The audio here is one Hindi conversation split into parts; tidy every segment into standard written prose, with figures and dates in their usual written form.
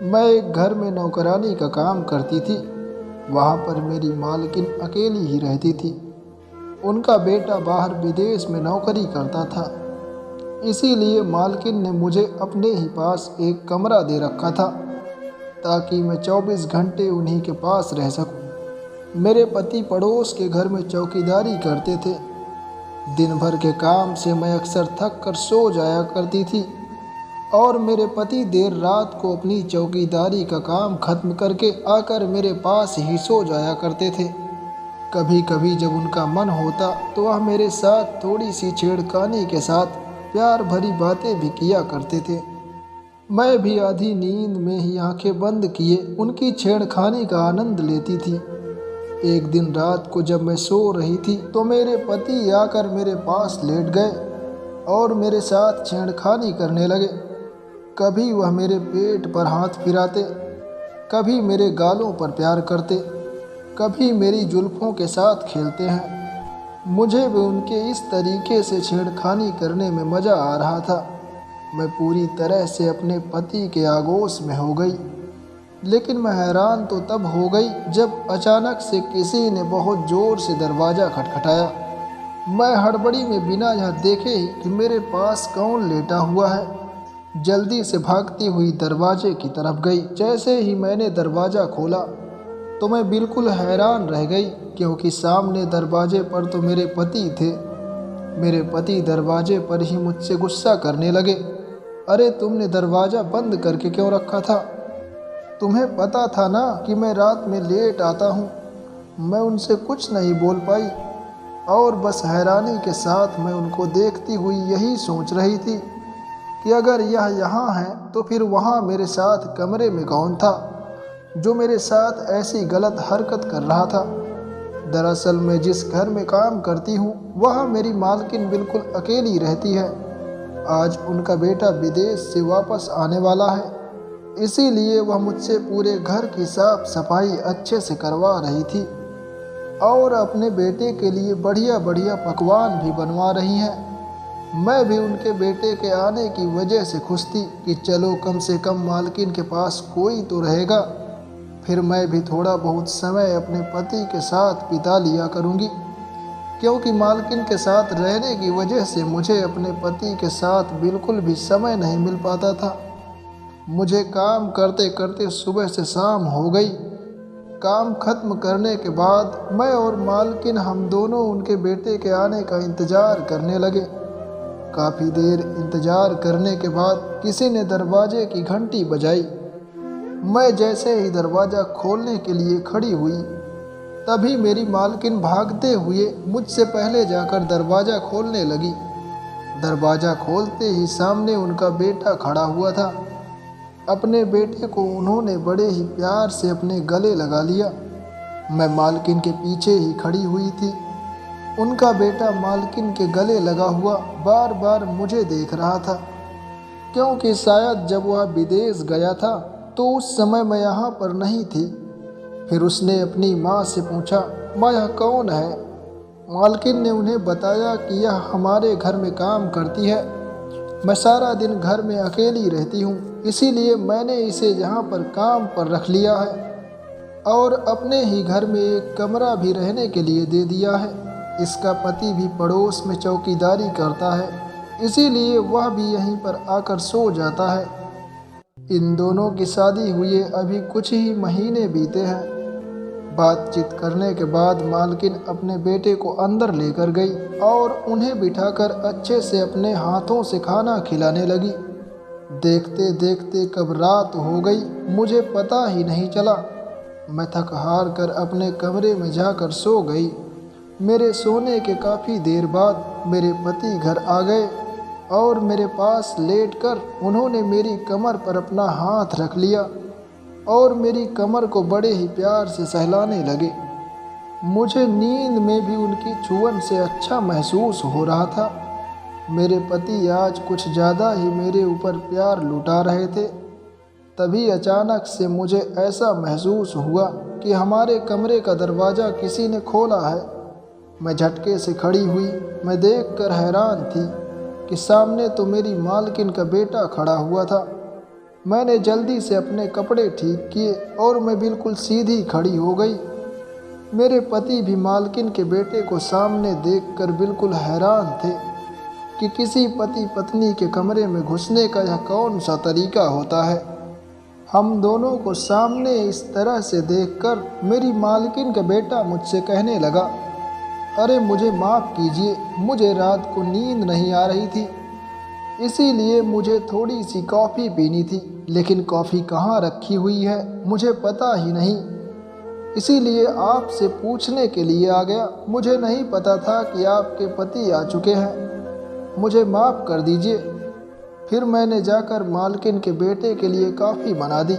मैं एक घर में नौकरानी का काम करती थी। वहाँ पर मेरी मालकिन अकेली ही रहती थी। उनका बेटा बाहर विदेश में नौकरी करता था। इसीलिए मालकिन ने मुझे अपने ही पास एक कमरा दे रखा था ताकि मैं 24 घंटे उन्हीं के पास रह सकूं। मेरे पति पड़ोस के घर में चौकीदारी करते थे। दिन भर के काम से मैं अक्सर थक कर सो जाया करती थी और मेरे पति देर रात को अपनी चौकीदारी का काम खत्म करके आकर मेरे पास ही सो जाया करते थे। कभी कभी जब उनका मन होता तो वह मेरे साथ थोड़ी सी छेड़खानी के साथ प्यार भरी बातें भी किया करते थे। मैं भी आधी नींद में ही आंखें बंद किए उनकी छेड़खानी का आनंद लेती थी। एक दिन रात को जब मैं सो रही थी तो मेरे पति आकर मेरे पास लेट गए और मेरे साथ छेड़खानी करने लगे। कभी वह मेरे पेट पर हाथ फिराते, कभी मेरे गालों पर प्यार करते, कभी मेरी जुल्फ़ों के साथ खेलते हैं। मुझे भी उनके इस तरीके से छेड़खानी करने में मज़ा आ रहा था। मैं पूरी तरह से अपने पति के आगोश में हो गई। लेकिन मैं हैरान तो तब हो गई जब अचानक से किसी ने बहुत ज़ोर से दरवाज़ा खटखटाया। मैं हड़बड़ी में बिना यह देखे ही कि मेरे पास कौन लेटा हुआ है, जल्दी से भागती हुई दरवाजे की तरफ गई। जैसे ही मैंने दरवाज़ा खोला तो मैं बिल्कुल हैरान रह गई, क्योंकि सामने दरवाजे पर तो मेरे पति थे। मेरे पति दरवाजे पर ही मुझसे गुस्सा करने लगे। अरे तुमने दरवाज़ा बंद करके क्यों रखा था? तुम्हें पता था ना कि मैं रात में लेट आता हूँ। मैं उनसे कुछ नहीं बोल पाई और बस हैरानी के साथ मैं उनको देखती हुई यही सोच रही थी कि अगर यह यहाँ है तो फिर वहाँ मेरे साथ कमरे में कौन था जो मेरे साथ ऐसी गलत हरकत कर रहा था। दरअसल मैं जिस घर में काम करती हूँ वहाँ मेरी मालकिन बिल्कुल अकेली रहती है। आज उनका बेटा विदेश से वापस आने वाला है, इसीलिए वह मुझसे पूरे घर की साफ सफाई अच्छे से करवा रही थी और अपने बेटे के लिए बढ़िया बढ़िया पकवान भी बनवा रही हैं। मैं भी उनके बेटे के आने की वजह से खुश थी कि चलो कम से कम मालकिन के पास कोई तो रहेगा, फिर मैं भी थोड़ा बहुत समय अपने पति के साथ बिता लिया करूँगी, क्योंकि मालकिन के साथ रहने की वजह से मुझे अपने पति के साथ बिल्कुल भी समय नहीं मिल पाता था। मुझे काम करते करते सुबह से शाम हो गई। काम खत्म करने के बाद मैं और मालकिन हम दोनों उनके बेटे के आने का इंतज़ार करने लगे। काफ़ी देर इंतज़ार करने के बाद किसी ने दरवाजे की घंटी बजाई। मैं जैसे ही दरवाज़ा खोलने के लिए खड़ी हुई तभी मेरी मालकिन भागते हुए मुझसे पहले जाकर दरवाज़ा खोलने लगी। दरवाज़ा खोलते ही सामने उनका बेटा खड़ा हुआ था। अपने बेटे को उन्होंने बड़े ही प्यार से अपने गले लगा लिया। मैं मालकिन के पीछे ही खड़ी हुई थी। उनका बेटा मालकिन के गले लगा हुआ बार बार मुझे देख रहा था, क्योंकि शायद जब वह विदेश गया था तो उस समय मैं यहाँ पर नहीं थी। फिर उसने अपनी माँ से पूछा, माँ यह कौन है? मालकिन ने उन्हें बताया कि यह हमारे घर में काम करती है। मैं सारा दिन घर में अकेली रहती हूँ, इसीलिए मैंने इसे यहाँ पर काम पर रख लिया है और अपने ही घर में एक कमरा भी रहने के लिए दे दिया है। इसका पति भी पड़ोस में चौकीदारी करता है, इसीलिए वह भी यहीं पर आकर सो जाता है। इन दोनों की शादी हुए अभी कुछ ही महीने बीते हैं। बातचीत करने के बाद मालकिन अपने बेटे को अंदर लेकर गई और उन्हें बिठाकर अच्छे से अपने हाथों से खाना खिलाने लगी। देखते देखते कब रात हो गई मुझे पता ही नहीं चला। मैं थक हार कर अपने कमरे में जाकर सो गई। मेरे सोने के काफ़ी देर बाद मेरे पति घर आ गए और मेरे पास लेटकर उन्होंने मेरी कमर पर अपना हाथ रख लिया और मेरी कमर को बड़े ही प्यार से सहलाने लगे। मुझे नींद में भी उनकी छुअन से अच्छा महसूस हो रहा था। मेरे पति आज कुछ ज़्यादा ही मेरे ऊपर प्यार लुटा रहे थे। तभी अचानक से मुझे ऐसा महसूस हुआ कि हमारे कमरे का दरवाज़ा किसी ने खोला है। मैं झटके से खड़ी हुई। मैं देखकर हैरान थी कि सामने तो मेरी मालकिन का बेटा खड़ा हुआ था। मैंने जल्दी से अपने कपड़े ठीक किए और मैं बिल्कुल सीधी खड़ी हो गई। मेरे पति भी मालकिन के बेटे को सामने देखकर बिल्कुल हैरान थे कि किसी पति पत्नी के कमरे में घुसने का यह कौन सा तरीका होता है। हम दोनों को सामने इस तरह से देखकर मेरी मालकिन का बेटा मुझसे कहने लगा, अरे मुझे माफ़ कीजिए, मुझे रात को नींद नहीं आ रही थी, इसीलिए मुझे थोड़ी सी कॉफ़ी पीनी थी, लेकिन कॉफ़ी कहाँ रखी हुई है मुझे पता ही नहीं, इसीलिए आपसे पूछने के लिए आ गया। मुझे नहीं पता था कि आपके पति आ चुके हैं, मुझे माफ़ कर दीजिए। फिर मैंने जाकर मालकिन के बेटे के लिए कॉफ़ी बना दी।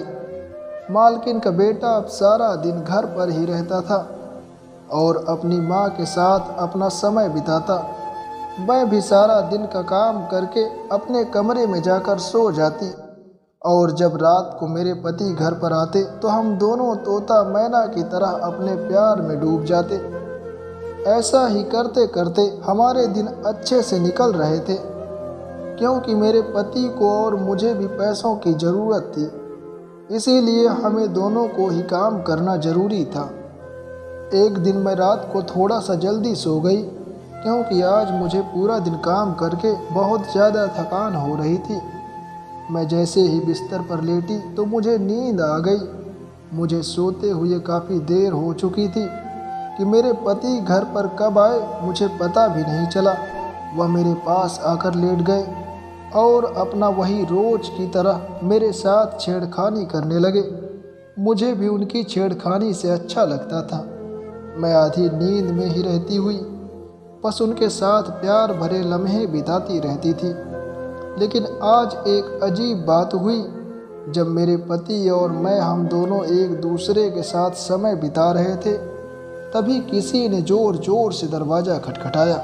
मालकिन का बेटा अब सारा दिन घर पर ही रहता था और अपनी माँ के साथ अपना समय बिताता। मैं भी सारा दिन का काम करके अपने कमरे में जाकर सो जाती और जब रात को मेरे पति घर पर आते तो हम दोनों तोता मैना की तरह अपने प्यार में डूब जाते। ऐसा ही करते करते हमारे दिन अच्छे से निकल रहे थे, क्योंकि मेरे पति को और मुझे भी पैसों की ज़रूरत थी, इसीलिए हमें दोनों को ही काम करना ज़रूरी था। एक दिन मैं रात को थोड़ा सा जल्दी सो गई, क्योंकि आज मुझे पूरा दिन काम करके बहुत ज़्यादा थकान हो रही थी। मैं जैसे ही बिस्तर पर लेटी तो मुझे नींद आ गई। मुझे सोते हुए काफ़ी देर हो चुकी थी कि मेरे पति घर पर कब आए मुझे पता भी नहीं चला। वह मेरे पास आकर लेट गए और अपना वही रोज की तरह मेरे साथ छेड़खानी करने लगे। मुझे भी उनकी छेड़खानी से अच्छा लगता था। मैं आधी नींद में ही रहती हुई बस उनके साथ प्यार भरे लम्हे बिताती रहती थी। लेकिन आज एक अजीब बात हुई। जब मेरे पति और मैं हम दोनों एक दूसरे के साथ समय बिता रहे थे, तभी किसी ने ज़ोर ज़ोर से दरवाज़ा खटखटाया।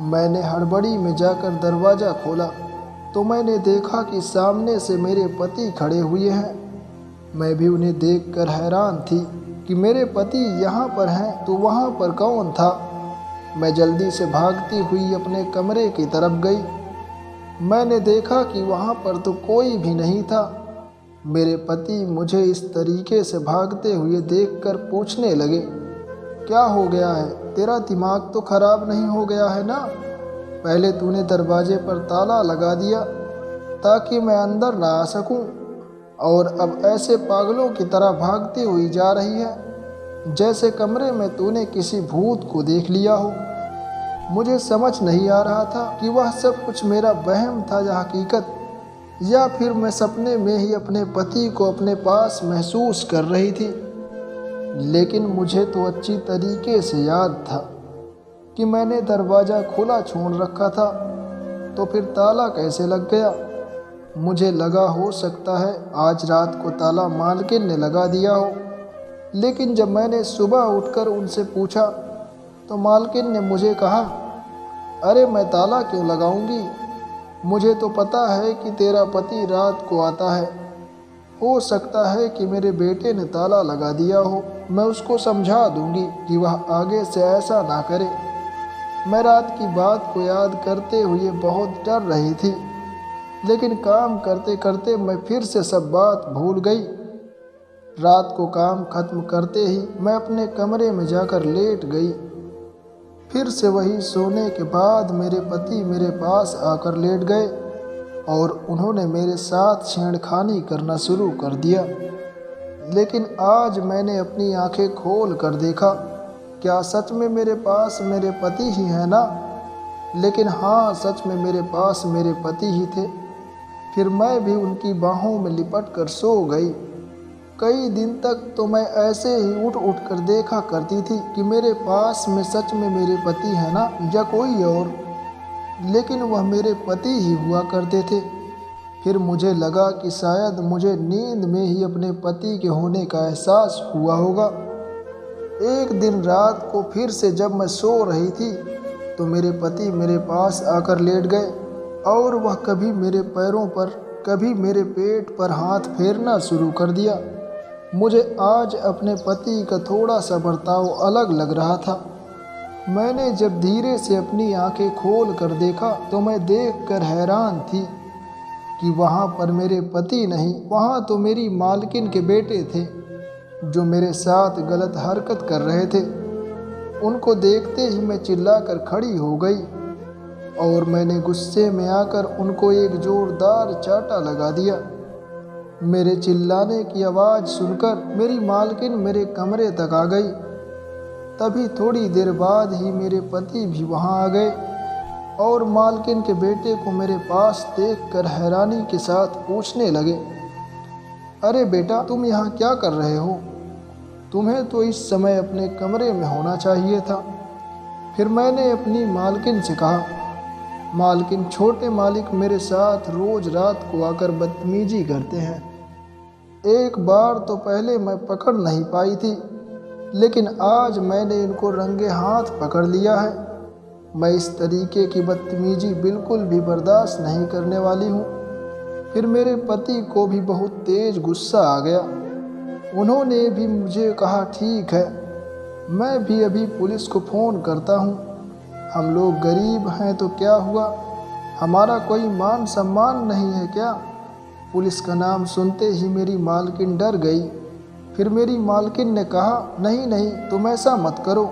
मैंने हड़बड़ी में जाकर दरवाज़ा खोला तो मैंने देखा कि सामने से मेरे पति खड़े हुए हैं। मैं भी उन्हें देखकर हैरान थी कि मेरे पति यहाँ पर हैं तो वहाँ पर कौन था। मैं जल्दी से भागती हुई अपने कमरे की तरफ गई। मैंने देखा कि वहाँ पर तो कोई भी नहीं था। मेरे पति मुझे इस तरीके से भागते हुए देखकर पूछने लगे, क्या हो गया है, तेरा दिमाग तो खराब नहीं हो गया है ना? पहले तूने दरवाजे पर ताला लगा दिया ताकि मैं अंदर ना आ सकूं, और अब ऐसे पागलों की तरह भागती हुई जा रही है जैसे कमरे में तूने किसी भूत को देख लिया हो। मुझे समझ नहीं आ रहा था कि वह सब कुछ मेरा वहम था या हकीकत, या फिर मैं सपने में ही अपने पति को अपने पास महसूस कर रही थी। लेकिन मुझे तो अच्छी तरीके से याद था कि मैंने दरवाज़ा खुला छोड़ रखा था, तो फिर ताला कैसे लग गया? मुझे लगा हो सकता है आज रात को ताला मालकिन ने लगा दिया हो। लेकिन जब मैंने सुबह उठकर उनसे पूछा तो मालकिन ने मुझे कहा, अरे मैं ताला क्यों लगाऊंगी, मुझे तो पता है कि तेरा पति रात को आता है। हो सकता है कि मेरे बेटे ने ताला लगा दिया हो, मैं उसको समझा दूंगी कि वह आगे से ऐसा ना करे। मैं रात की बात को याद करते हुए बहुत डर रही थी, लेकिन काम करते करते मैं फिर से सब बात भूल गई। रात को काम खत्म करते ही मैं अपने कमरे में जाकर लेट गई। फिर से वही सोने के बाद मेरे पति मेरे पास आकर लेट गए और उन्होंने मेरे साथ छेड़खानी करना शुरू कर दिया। लेकिन आज मैंने अपनी आंखें खोल कर देखा, क्या सच में मेरे पास मेरे पति ही हैं ना? लेकिन हाँ, सच में मेरे पास मेरे पति ही थे। फिर मैं भी उनकी बाहों में लिपट कर सो गई। कई दिन तक तो मैं ऐसे ही उठ उठ कर देखा करती थी कि मेरे पास में सच में मेरे पति हैं ना या कोई और, लेकिन वह मेरे पति ही हुआ करते थे। फिर मुझे लगा कि शायद मुझे नींद में ही अपने पति के होने का एहसास हुआ होगा। एक दिन रात को फिर से जब मैं सो रही थी तो मेरे पति मेरे पास आकर लेट गए और वह कभी मेरे पैरों पर कभी मेरे पेट पर हाथ फेरना शुरू कर दिया। मुझे आज अपने पति का थोड़ा सा बर्ताव अलग लग रहा था। मैंने जब धीरे से अपनी आंखें खोल कर देखा तो मैं देखकर हैरान थी कि वहाँ पर मेरे पति नहीं, वहाँ तो मेरी मालकिन के बेटे थे जो मेरे साथ गलत हरकत कर रहे थे। उनको देखते ही मैं चिल्लाकर खड़ी हो गई और मैंने गुस्से में आकर उनको एक जोरदार चाटा लगा दिया। मेरे चिल्लाने की आवाज़ सुनकर मेरी मालकिन मेरे कमरे तक आ गई। तभी थोड़ी देर बाद ही मेरे पति भी वहाँ आ गए और मालकिन के बेटे को मेरे पास देखकर हैरानी के साथ पूछने लगे, अरे बेटा, तुम यहाँ क्या कर रहे हो? तुम्हें तो इस समय अपने कमरे में होना चाहिए था। फिर मैंने अपनी मालकिन से कहा, मालकिन, छोटे मालिक मेरे साथ रोज़ रात को आकर बदतमीजी करते हैं। एक बार तो पहले मैं पकड़ नहीं पाई थी, लेकिन आज मैंने इनको रंगे हाथ पकड़ लिया है। मैं इस तरीके की बदतमीजी बिल्कुल भी बर्दाश्त नहीं करने वाली हूँ। फिर मेरे पति को भी बहुत तेज गुस्सा आ गया। उन्होंने भी मुझे कहा, ठीक है, मैं भी अभी पुलिस को फ़ोन करता हूँ। हम लोग गरीब हैं तो क्या हुआ, हमारा कोई मान सम्मान नहीं है क्या? पुलिस का नाम सुनते ही मेरी मालकिन डर गई। फिर मेरी मालकिन ने कहा, नहीं नहीं, तुम ऐसा मत करो,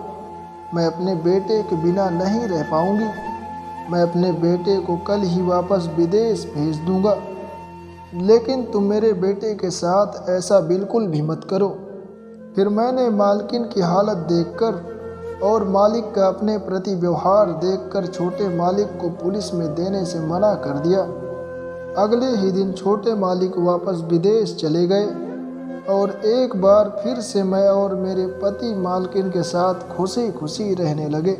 मैं अपने बेटे के बिना नहीं रह पाऊंगी। मैं अपने बेटे को कल ही वापस विदेश भेज दूंगा, लेकिन तुम मेरे बेटे के साथ ऐसा बिल्कुल भी मत करो। फिर मैंने मालकिन की हालत देखकर और मालिक का अपने प्रति व्यवहार देखकर छोटे मालिक को पुलिस में देने से मना कर दिया। अगले ही दिन छोटे मालिक वापस विदेश चले गए और एक बार फिर से मैं और मेरे पति मालकिन के साथ खुशी खुशी रहने लगे।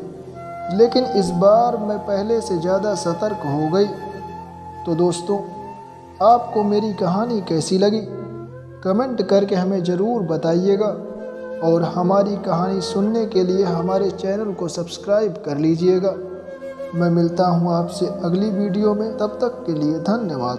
लेकिन इस बार मैं पहले से ज़्यादा सतर्क हो गई। तो दोस्तों, आपको मेरी कहानी कैसी लगी? कमेंट करके हमें ज़रूर बताइएगा और हमारी कहानी सुनने के लिए हमारे चैनल को सब्सक्राइब कर लीजिएगा। मैं मिलता हूँ आपसे अगली वीडियो में, तब तक के लिए धन्यवाद।